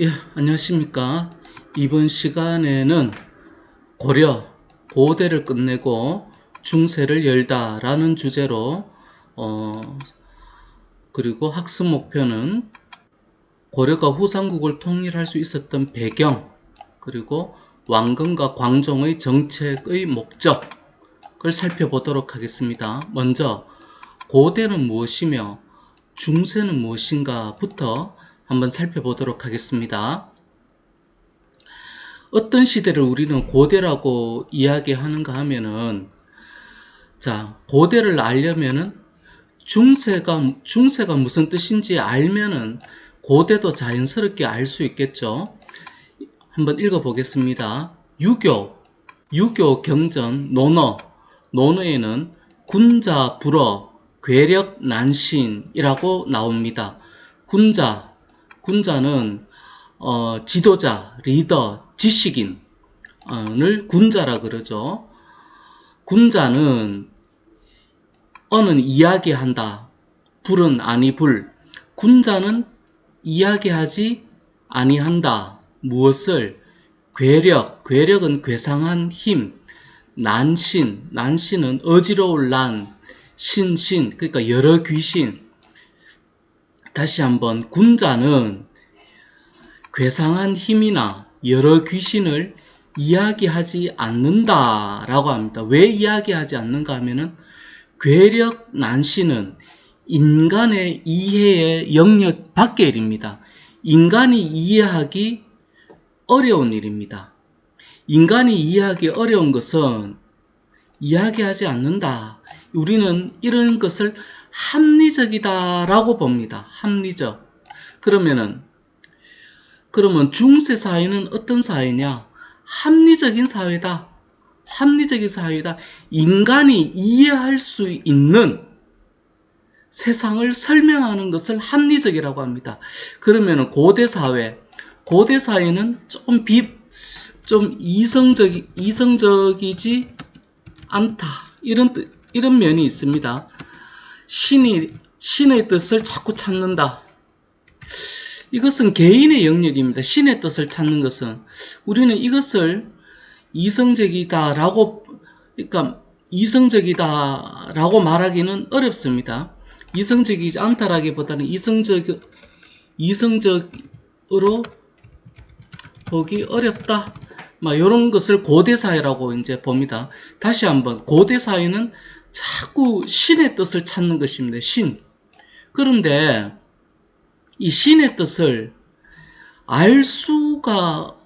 예, 안녕하십니까. 이번 시간에는 고려, 고대를 끝내고 중세를 열다 라는 주제로 그리고 학습 목표는 고려가 후삼국을 통일할 수 있었던 배경, 그리고 왕건과 광종의 정책의 목적을 살펴보도록 하겠습니다. 먼저 고대는 무엇이며 중세는 무엇인가부터 한번 살펴보도록 하겠습니다. 어떤 시대를 우리는 고대라고 이야기하는가 하면은, 자, 고대를 알려면은 중세가 무슨 뜻인지 알면은 고대도 자연스럽게 알 수 있겠죠. 한번 읽어보겠습니다. 유교 경전 논어에는 군자 불어 괴력 난신이라고 나옵니다. 군자는 지도자, 리더, 지식인을 군자라 그러죠. 군자는 어는 이야기한다, 불은 아니불. 군자는 이야기하지 아니한다. 무엇을? 괴력은 괴상한 힘. 난신은 어지러울 난, 신신, 그러니까 여러 귀신. 다시 한번, 군자는 괴상한 힘이나 여러 귀신을 이야기하지 않는다라고 합니다. 왜 이야기하지 않는가 하면은 괴력 난신은 인간의 이해의 영역 밖의 일입니다. 인간이 이해하기 어려운 일입니다. 인간이 이해하기 어려운 것은 이야기하지 않는다. 우리는 이런 것을 합리적이다라고 봅니다. 합리적. 그러면 중세 사회는 어떤 사회냐? 합리적인 사회다. 합리적인 사회다. 인간이 이해할 수 있는 세상을 설명하는 것을 합리적이라고 합니다. 그러면 고대 사회는 좀 이성적이지 않다. 이런 면이 있습니다. 신의 뜻을 자꾸 찾는다. 이것은 개인의 영역입니다. 신의 뜻을 찾는 것은. 우리는 이것을 이성적이다라고 말하기는 어렵습니다. 이성적이지 않다라기보다는 이성적으로 보기 어렵다. 이런 것을 고대사회라고 이제 봅니다. 다시 한번, 고대사회는 자꾸 신의 뜻을 찾는 것입니다. 그런데 이 신의 뜻을 알 수가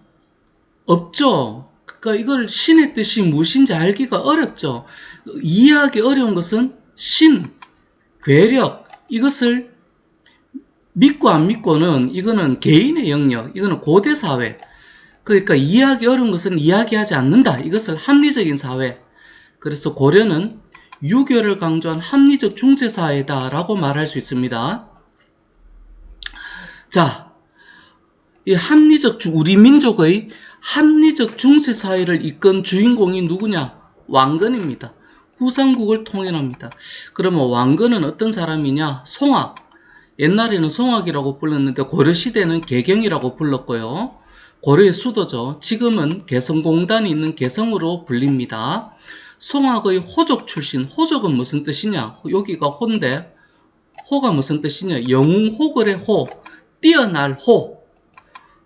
없죠. 그러니까 이걸 신의 뜻이 무엇인지 알기가 어렵죠. 이해하기 어려운 것은 괴력, 이것을 믿고 안 믿고는 이거는 개인의 영역, 이거는 고대사회. 그러니까 이해하기 어려운 것은 이야기하지 않는다. 이것을 합리적인 사회. 그래서 고려는 유교를 강조한 합리적 중세사회다라고 말할 수 있습니다. 자, 우리 민족의 합리적 중세사회를 이끈 주인공이 누구냐? 왕건입니다. 후삼국을 통일합니다. 그러면 왕건은 어떤 사람이냐? 송악. 옛날에는 송악이라고 불렀는데 고려시대는 개경이라고 불렀고요. 고려의 수도죠. 지금은 개성공단이 있는 개성으로 불립니다. 송악의 호족 출신. 호족은 무슨 뜻이냐? 여기가 호인데 호가 무슨 뜻이냐? 영웅호걸의 호. 뛰어날 호.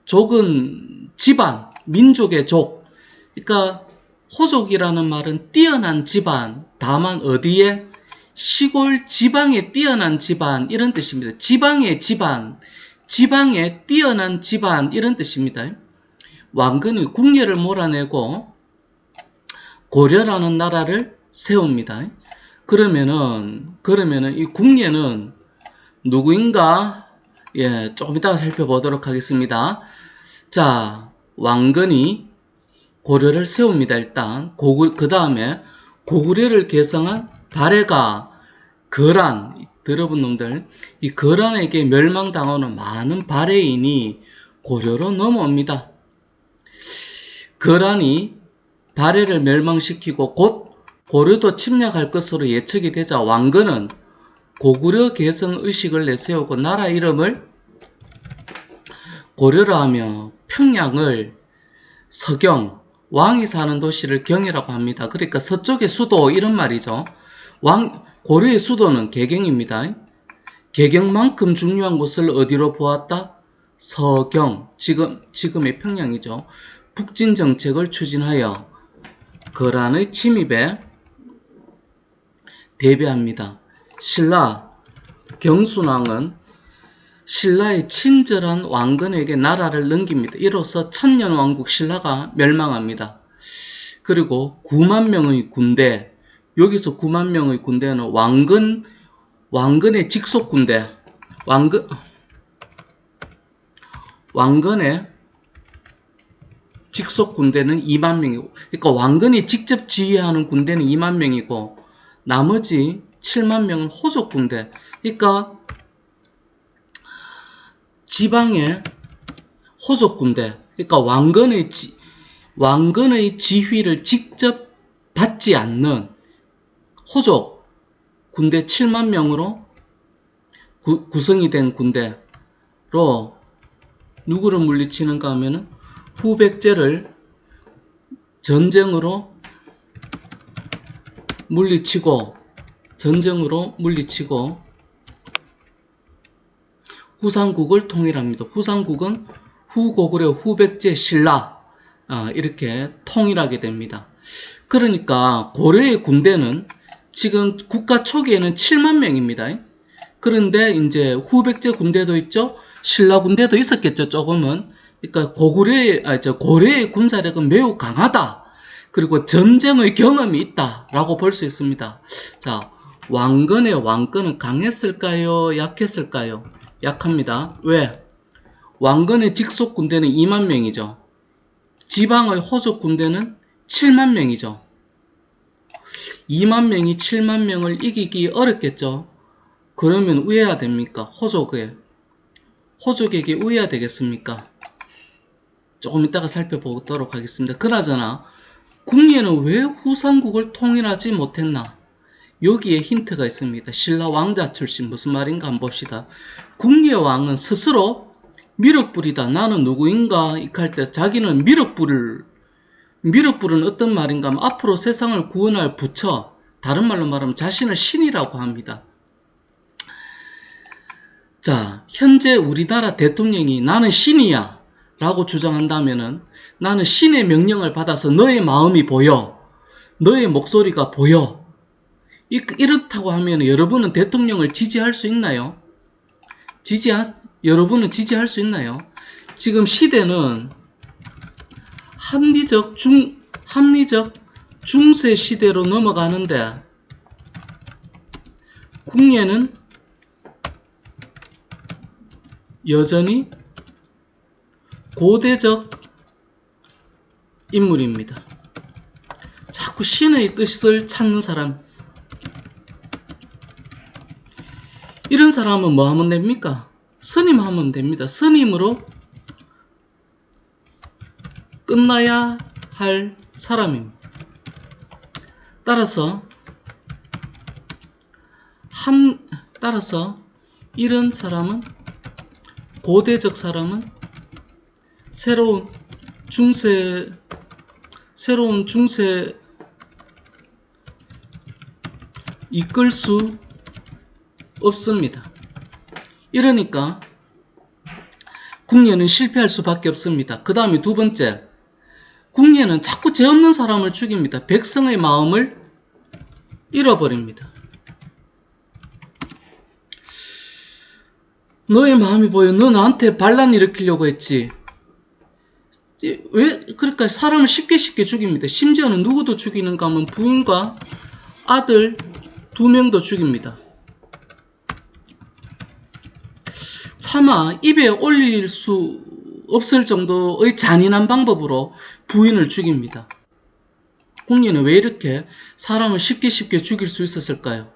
족은 집안, 민족의 족. 그러니까 호족이라는 말은 뛰어난 집안. 다만 어디에? 시골 지방에 뛰어난 집안, 이런 뜻입니다. 지방의 집안, 지방에 뛰어난 집안, 이런 뜻입니다. 왕건이 궁예를 몰아내고 고려라는 나라를 세웁니다. 그러면은 이 궁예는 누구인가? 예, 조금 이따가 살펴보도록 하겠습니다. 자, 왕건이 고려를 세웁니다. 일단 그 다음에 고구려를 개성한 발해가 거란, 들어본 놈들, 이 거란에게 멸망당하는 많은 발해인이 고려로 넘어옵니다. 거란이 발해를 멸망시키고 곧 고려도 침략할 것으로 예측이 되자 왕건은 고구려 개성 의식을 내세우고 나라 이름을 고려라 하면 평양을 서경, 왕이 사는 도시를 경이라고 합니다. 그러니까 서쪽의 수도 이런 말이죠. 고려의 수도는 개경입니다. 개경만큼 중요한 곳을 어디로 보았다? 서경, 지금의 평양이죠. 북진 정책을 추진하여 거란의 침입에 대비합니다. 신라 경순왕은 신라의 친절한 왕건에게 나라를 넘깁니다. 이로써 천년왕국 신라가 멸망합니다. 그리고 9만 명의 군대, 여기서 9만 명의 군대는 왕건의 직속 군대, 왕건의 직속 군대는 2만 명이고, 그러니까 왕건이 직접 지휘하는 군대는 2만 명이고, 나머지 7만 명은 호족 군대. 그러니까 지방의 호족 군대, 그러니까 왕건의 지휘를 직접 받지 않는 호족 군대 7만 명으로 구성이 된 군대로 누구를 물리치는가 하면은 후백제를 전쟁으로 물리치고 후삼국을 통일합니다. 후삼국은 후고구려, 후백제, 신라 이렇게 통일하게 됩니다. 그러니까 고려의 군대는 지금 국가 초기에는 7만 명입니다. 그런데 이제 후백제 군대도 있죠. 신라 군대도 있었겠죠. 조금은. 그러니까 고려의 군사력은 매우 강하다. 그리고 전쟁의 경험이 있다라고 볼 수 있습니다. 자, 왕건의 왕권은 강했을까요? 약했을까요? 약합니다. 왜? 왕건의 직속 군대는 2만 명이죠. 지방의 호족 군대는 7만 명이죠. 2만 명이 7만 명을 이기기 어렵겠죠. 그러면 우회해야 됩니까? 호족에게 우회해야 되겠습니까? 조금 이따가 살펴보도록 하겠습니다. 그나저나 궁예는 왜 후삼국을 통일하지 못했나? 여기에 힌트가 있습니다. 신라 왕자 출신, 무슨 말인가 한번 봅시다. 궁예왕은 스스로 미륵불이다. 나는 누구인가? 이할 때 자기는 미륵불은 어떤 말인가 하면 앞으로 세상을 구원할 부처, 다른 말로 말하면 자신을 신이라고 합니다. 자, 현재 우리나라 대통령이 나는 신이야 라고 주장한다면은 나는 신의 명령을 받아서 너의 마음이 보여, 너의 목소리가 보여, 이렇다고 하면 여러분은 대통령을 지지할 수 있나요? 여러분은 지지할 수 있나요? 지금 시대는 합리적 중세 시대로 넘어가는데 궁예는 여전히 고대적 인물입니다. 자꾸 신의 뜻을 찾는 사람, 이런 사람은 뭐 하면 됩니까? 스님 하면 됩니다. 스님으로 끝나야 할 사람입니다. 따라서 이런 사람은, 고대적 사람은 새로운 중세 이끌 수 없습니다. 이러니까 궁예는 실패할 수밖에 없습니다. 그 다음에 두 번째, 궁예는 자꾸 죄 없는 사람을 죽입니다. 백성의 마음을 잃어버립니다. 너의 마음이 보여. 너 나한테 반란 일으키려고 했지. 왜? 그러니까 사람을 쉽게 죽입니다. 심지어는 누구도 죽이는가 하면 부인과 아들 2명도 죽입니다. 차마 입에 올릴 수 없을 정도의 잔인한 방법으로 부인을 죽입니다. 궁예는 왜 이렇게 사람을 쉽게 죽일 수 있었을까요?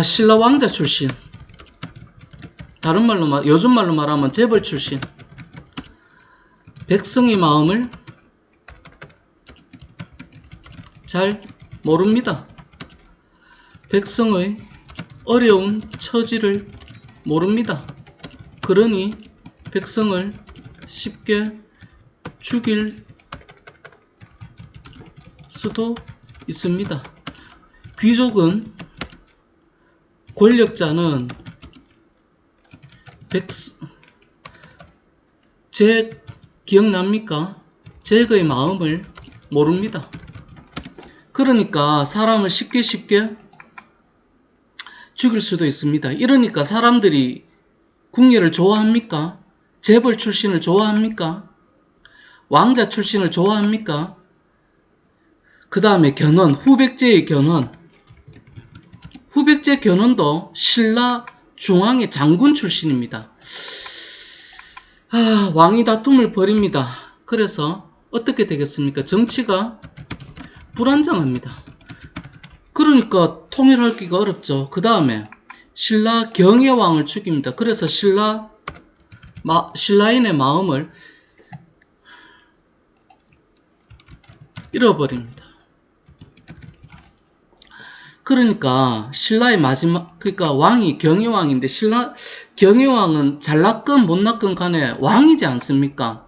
신라 왕자 출신, 다른 말로 요즘 말로 말하면 재벌 출신, 백성의 마음을 잘 모릅니다. 백성의 어려운 처지를 모릅니다. 그러니 백성을 쉽게 죽일 수도 있습니다. 귀족은, 권력자는 제 기억납니까? 제그의 마음을 모릅니다. 그러니까 사람을 쉽게 죽일 수도 있습니다. 이러니까 사람들이 궁예를 좋아합니까? 재벌 출신을 좋아합니까? 왕자 출신을 좋아합니까? 그 다음에 견훤, 후백제의 견훤. 후백제 견훤도 신라 중앙의 장군 출신입니다. 왕이 다툼을 벌입니다. 그래서 어떻게 되겠습니까? 정치가 불안정합니다. 그러니까 통일하기가 어렵죠. 그 다음에 신라 경혜왕을 죽입니다. 그래서 신라인의 마음을 잃어버립니다. 그러니까 신라의 마지막, 그러니까 왕이 경혜왕인데 경혜왕은 잘났건 못났건 간에 왕이지 않습니까?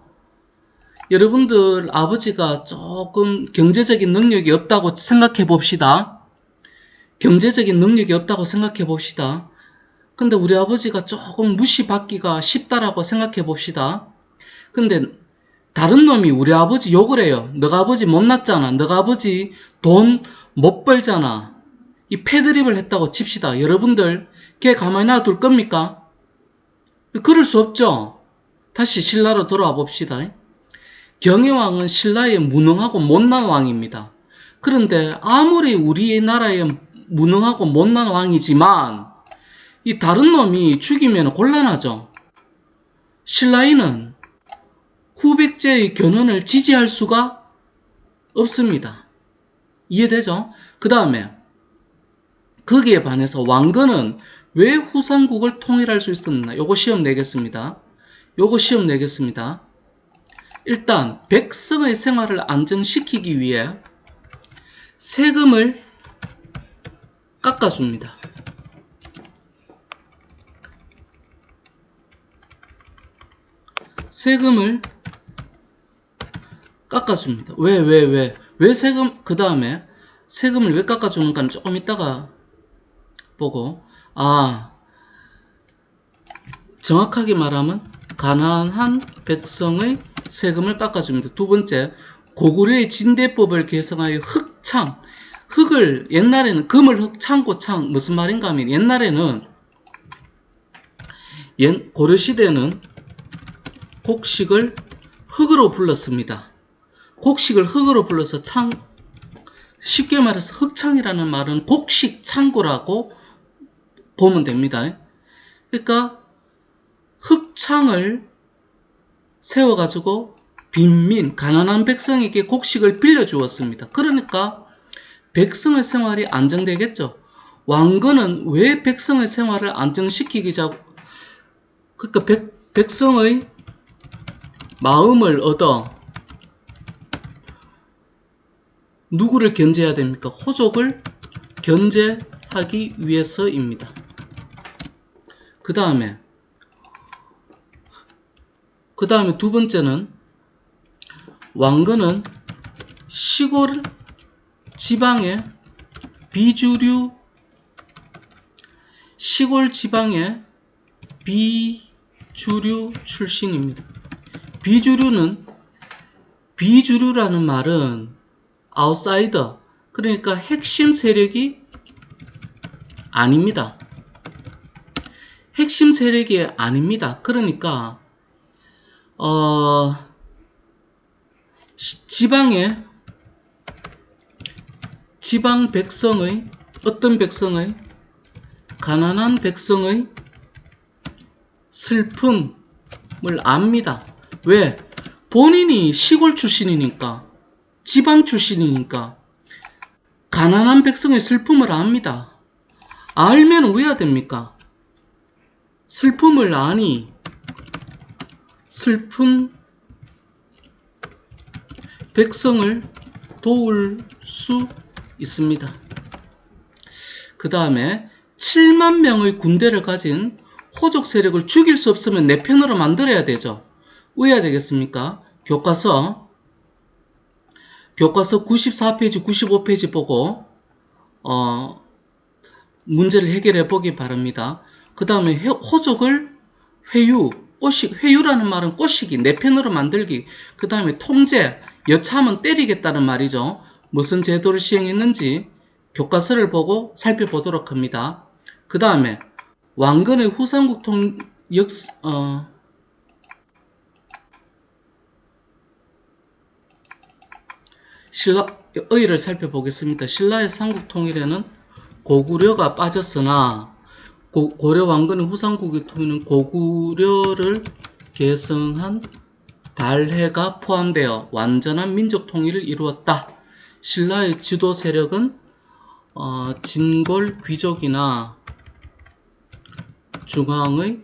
여러분들 아버지가 조금 경제적인 능력이 없다고 생각해 봅시다. 경제적인 능력이 없다고 생각해 봅시다. 근데 우리 아버지가 조금 무시받기가 쉽다라고 생각해 봅시다. 근데 다른 놈이 우리 아버지 욕을 해요. 너가 아버지 못났잖아. 너가 아버지 돈 못 벌잖아. 이 패드립을 했다고 칩시다. 여러분들 걔 가만히 놔둘 겁니까? 그럴 수 없죠. 다시 신라로 돌아와 봅시다. 경혜왕은 신라의 무능하고 못난 왕입니다. 그런데 아무리 우리나라의 무능하고 못난 왕이지만 이 다른 놈이 죽이면 곤란하죠. 신라인은 후백제의 견훤을 지지할 수가 없습니다. 이해되죠? 그 다음에 거기에 반해서 왕건은 왜 후삼국을 통일할 수 있었나? 요거 시험 내겠습니다. 일단 백성의 생활을 안정시키기 위해 세금을 깎아줍니다. 세금을 깎아줍니다. 왜 세금, 그 다음에 세금을 왜 깎아주는가는 조금 이따가 보고, 정확하게 말하면 가난한 백성의 세금을 깎아줍니다. 두 번째, 고구려의 진대법을 개성하여 흙을 옛날에는 금을 흙창고창 무슨 말인가 하면 옛날에는 고려시대는 곡식을 흙으로 불렀습니다. 곡식을 흙으로 불러서 쉽게 말해서 흙창이라는 말은 곡식 창고라고 보면 됩니다. 그러니까 흙창을 세워가지고 빈민, 가난한 백성에게 곡식을 빌려주었습니다. 그러니까 백성의 생활이 안정되겠죠. 왕건은 왜 백성의 생활을 안정시키기자, 그러니까 백성의 마음을 얻어 누구를 견제해야 됩니까? 호족을 견제하기 위해서입니다. 그 다음에 두 번째는 왕건은 시골 지방의 비주류 출신입니다. 비주류라는 말은 아웃사이더, 그러니까 핵심 세력이 아닙니다. 핵심 세력이 아닙니다. 그러니까 지방 백성의 어떤 백성의 가난한 백성의 슬픔을 압니다. 왜? 본인이 시골 출신이니까, 지방 출신이니까 가난한 백성의 슬픔을 압니다. 알면 왜 해야 됩니까? 슬픔을 아니 슬픈 백성을 도울 수 있습니다. 그 다음에 7만 명의 군대를 가진 토족 세력을 죽일 수 없으면 내 편으로 만들어야 되죠. 왜야 되겠습니까? 교과서 94페이지, 95페이지 보고 문제를 해결해 보기 바랍니다. 그 다음에 호족을 회유라는 말은 꼬시기, 내 편으로 만들기, 그 다음에 통제, 여차하면 때리겠다는 말이죠. 무슨 제도를 시행했는지 교과서를 보고 살펴보도록 합니다. 그 다음에 왕건의 후삼국 신라의를 살펴보겠습니다. 신라의 삼국통일에는 고구려가 빠졌으나 고려 왕건의 후삼국의 통일은 고구려를 계승한 발해가 포함되어 완전한 민족 통일을 이루었다. 신라의 지도 세력은 진골 귀족이나 중앙의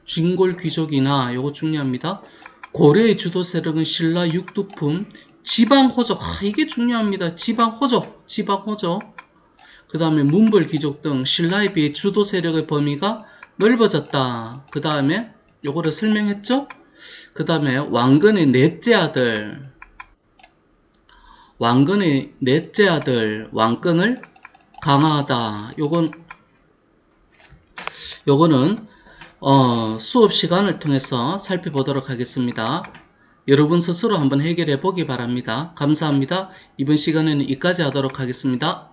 진골 귀족이나 요거 중요합니다. 고려의 주도 세력은 신라 육두품 지방호족, 이게 중요합니다. 지방호족. 그 다음에 문벌 귀족 등 신라에 비해 주도 세력의 범위가 넓어졌다. 그 다음에 요거를 설명했죠? 그 다음에 왕건의 넷째 아들, 왕건을 강화하다. 요거는 수업 시간을 통해서 살펴보도록 하겠습니다. 여러분 스스로 한번 해결해 보기 바랍니다. 감사합니다. 이번 시간에는 여기까지 하도록 하겠습니다.